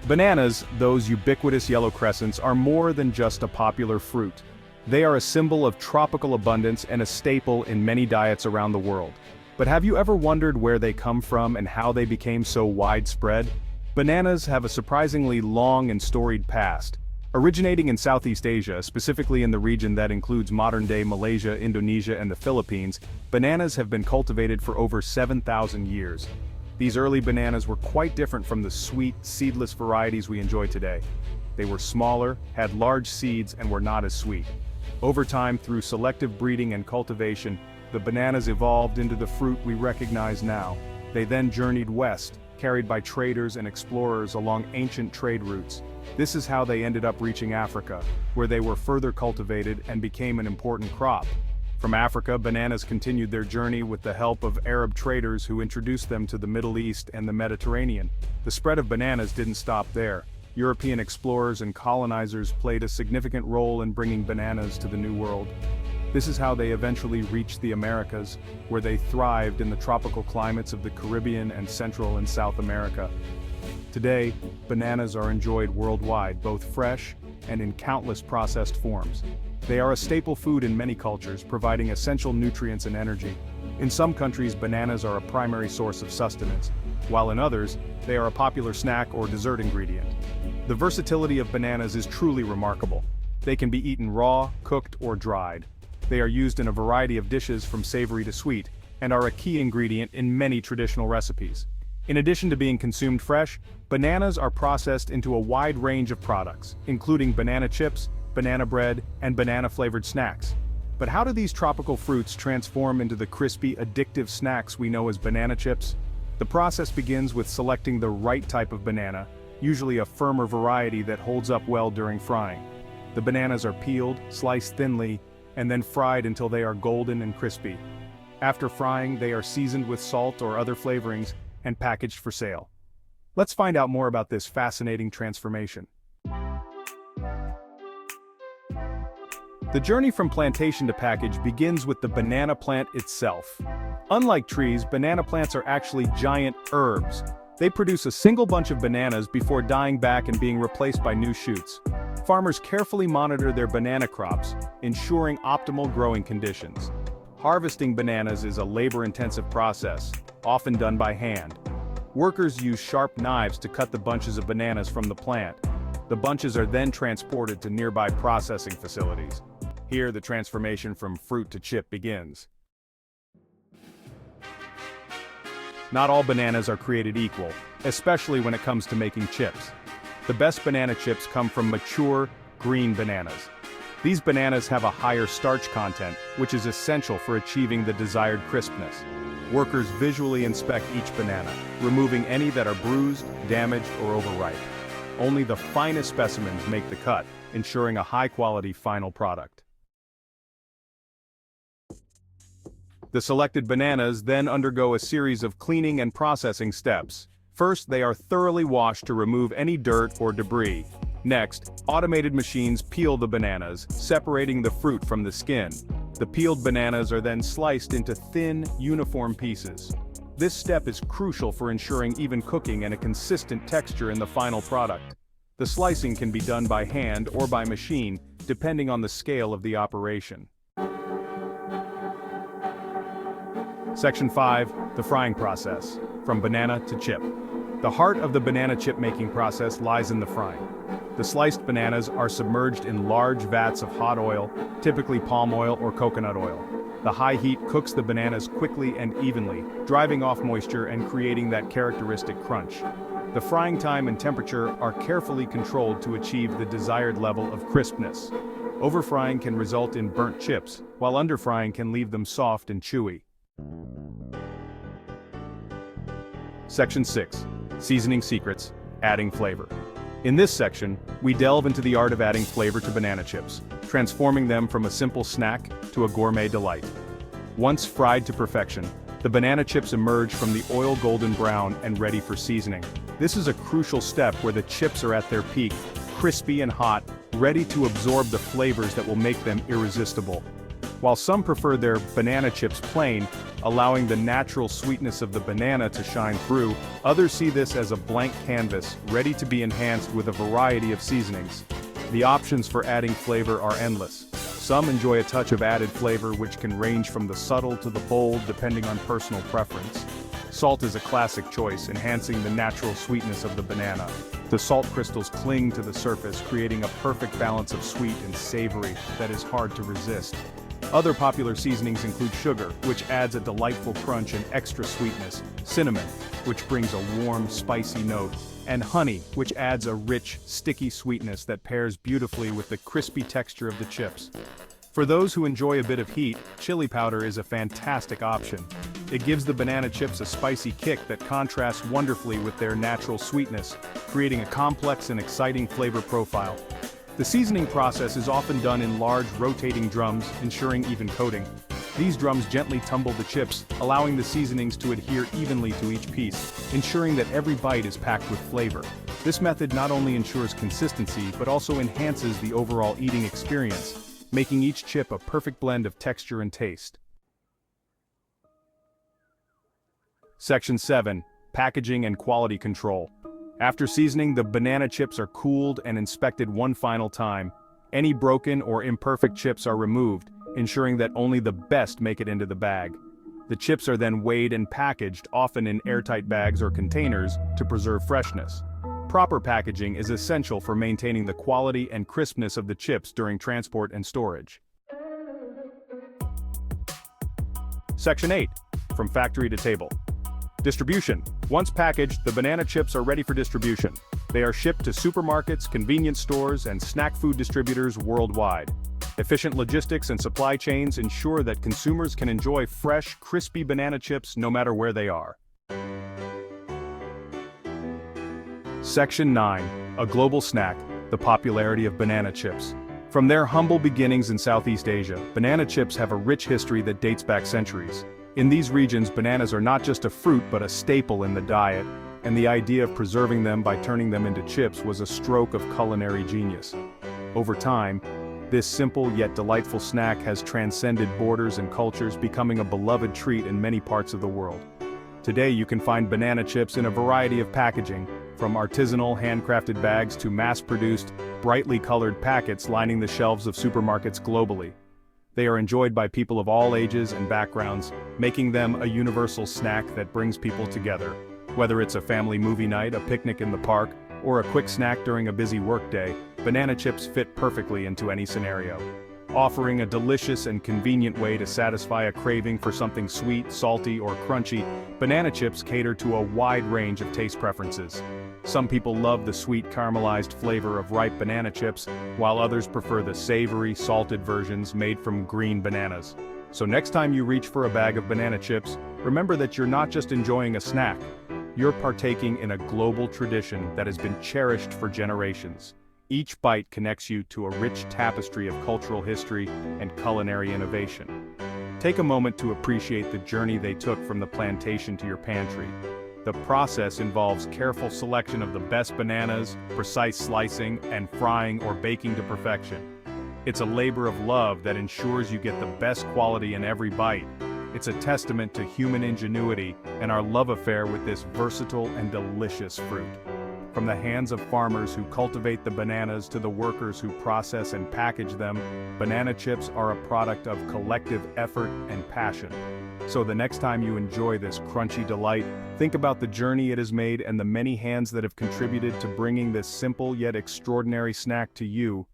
Bananas, those ubiquitous yellow crescents, are more than just a popular fruit. They are a symbol of tropical abundance and a staple in many diets around the world. But have you ever wondered where they come from and how they became so widespread? Bananas have a surprisingly long and storied past. Originating in Southeast Asia, specifically in the region that includes modern-day Malaysia, Indonesia, and the Philippines, bananas have been cultivated for over 7,000 years. These early bananas were quite different from the sweet, seedless varieties we enjoy today. They were smaller, had large seeds, and were not as sweet. Over time, through selective breeding and cultivation, the bananas evolved into the fruit we recognize now. They then journeyed west, carried by traders and explorers along ancient trade routes. This is how they ended up reaching Africa, where they were further cultivated and became an important crop. From Africa, bananas continued their journey with the help of Arab traders who introduced them to the Middle East and the Mediterranean. The spread of bananas didn't stop there. European explorers and colonizers played a significant role in bringing bananas to the New World. This is how they eventually reached the Americas, where they thrived in the tropical climates of the Caribbean and Central and South America. Today, bananas are enjoyed worldwide, both fresh and in countless processed forms. They are a staple food in many cultures, providing essential nutrients and energy. In some countries, bananas are a primary source of sustenance, while in others, they are a popular snack or dessert ingredient. The versatility of bananas is truly remarkable. They can be eaten raw, cooked, or dried. They are used in a variety of dishes from savory to sweet, and are a key ingredient in many traditional recipes. In addition to being consumed fresh, bananas are processed into a wide range of products, including banana chips, banana bread, and banana-flavored snacks. But how do these tropical fruits transform into the crispy, addictive snacks we know as banana chips? The process begins with selecting the right type of banana, usually a firmer variety that holds up well during frying. The bananas are peeled, sliced thinly, and then fried until they are golden and crispy. After frying, they are seasoned with salt or other flavorings and packaged for sale. Let's find out more about this fascinating transformation. The journey from plantation to package begins with the banana plant itself. Unlike trees, banana plants are actually giant herbs. They produce a single bunch of bananas before dying back and being replaced by new shoots. Farmers carefully monitor their banana crops, ensuring optimal growing conditions. Harvesting bananas is a labor-intensive process, often done by hand. Workers use sharp knives to cut the bunches of bananas from the plant. The bunches are then transported to nearby processing facilities. Here, the transformation from fruit to chip begins. Not all bananas are created equal, especially when it comes to making chips. The best banana chips come from mature, green bananas. These bananas have a higher starch content, which is essential for achieving the desired crispness. Workers visually inspect each banana, removing any that are bruised, damaged, or overripe. Only the finest specimens make the cut, ensuring a high-quality final product. The selected bananas then undergo a series of cleaning and processing steps. First, they are thoroughly washed to remove any dirt or debris. Next, automated machines peel the bananas, separating the fruit from the skin. The peeled bananas are then sliced into thin, uniform pieces. This step is crucial for ensuring even cooking and a consistent texture in the final product. The slicing can be done by hand or by machine, depending on the scale of the operation. Section 5. The frying process. From banana to chip. The heart of the banana chip making process lies in the frying. The sliced bananas are submerged in large vats of hot oil, typically palm oil or coconut oil. The high heat cooks the bananas quickly and evenly, driving off moisture and creating that characteristic crunch. The frying time and temperature are carefully controlled to achieve the desired level of crispness. Overfrying can result in burnt chips, while underfrying can leave them soft and chewy. Section 6. Seasoning secrets, adding flavor. In this section, we delve into the art of adding flavor to banana chips, transforming them from a simple snack to a gourmet delight. Once fried to perfection, the banana chips emerge from the oil golden brown and ready for seasoning. This is a crucial step where the chips are at their peak, crispy and hot, ready to absorb the flavors that will make them irresistible. While some prefer their banana chips plain, allowing the natural sweetness of the banana to shine through, others see this as a blank canvas, ready to be enhanced with a variety of seasonings. The options for adding flavor are endless. Some enjoy a touch of added flavor which can range from the subtle to the bold depending on personal preference. Salt is a classic choice, enhancing the natural sweetness of the banana. The salt crystals cling to the surface, creating a perfect balance of sweet and savory that is hard to resist. Other popular seasonings include sugar, which adds a delightful crunch and extra sweetness, cinnamon, which brings a warm, spicy note, and honey, which adds a rich, sticky sweetness that pairs beautifully with the crispy texture of the chips. For those who enjoy a bit of heat, chili powder is a fantastic option. It gives the banana chips a spicy kick that contrasts wonderfully with their natural sweetness, creating a complex and exciting flavor profile. The seasoning process is often done in large rotating drums, ensuring even coating. These drums gently tumble the chips, allowing the seasonings to adhere evenly to each piece, ensuring that every bite is packed with flavor. This method not only ensures consistency but also enhances the overall eating experience, making each chip a perfect blend of texture and taste. Section 7. Packaging and Quality Control. After seasoning, the banana chips are cooled and inspected one final time. Any broken or imperfect chips are removed, ensuring that only the best make it into the bag. The chips are then weighed and packaged, often in airtight bags or containers, to preserve freshness. Proper packaging is essential for maintaining the quality and crispness of the chips during transport and storage. Section 8. From factory to table. Distribution. Once packaged, the banana chips are ready for distribution. They are shipped to supermarkets, convenience stores, and snack food distributors worldwide. Efficient logistics and supply chains ensure that consumers can enjoy fresh, crispy banana chips no matter where they are. Section 9. A global snack, the popularity of banana chips. From their humble beginnings in Southeast Asia, banana chips have a rich history that dates back centuries. In these regions, bananas are not just a fruit but a staple in the diet, and the idea of preserving them by turning them into chips was a stroke of culinary genius. Over time, this simple yet delightful snack has transcended borders and cultures, becoming a beloved treat in many parts of the world. Today you can find banana chips in a variety of packaging, from artisanal handcrafted bags to mass-produced, brightly colored packets lining the shelves of supermarkets globally. They are enjoyed by people of all ages and backgrounds, making them a universal snack that brings people together. Whether it's a family movie night, a picnic in the park, or a quick snack during a busy workday, banana chips fit perfectly into any scenario. Offering a delicious and convenient way to satisfy a craving for something sweet, salty, or crunchy, banana chips cater to a wide range of taste preferences. Some people love the sweet caramelized flavor of ripe banana chips, while others prefer the savory, salted versions made from green bananas. So next time you reach for a bag of banana chips, remember that you're not just enjoying a snack. You're partaking in a global tradition that has been cherished for generations. Each bite connects you to a rich tapestry of cultural history and culinary innovation. Take a moment to appreciate the journey they took from the plantation to your pantry. The process involves careful selection of the best bananas, precise slicing, and frying or baking to perfection. It's a labor of love that ensures you get the best quality in every bite. It's a testament to human ingenuity and our love affair with this versatile and delicious fruit. From the hands of farmers who cultivate the bananas to the workers who process and package them, banana chips are a product of collective effort and passion. So the next time you enjoy this crunchy delight, think about the journey it has made and the many hands that have contributed to bringing this simple yet extraordinary snack to you,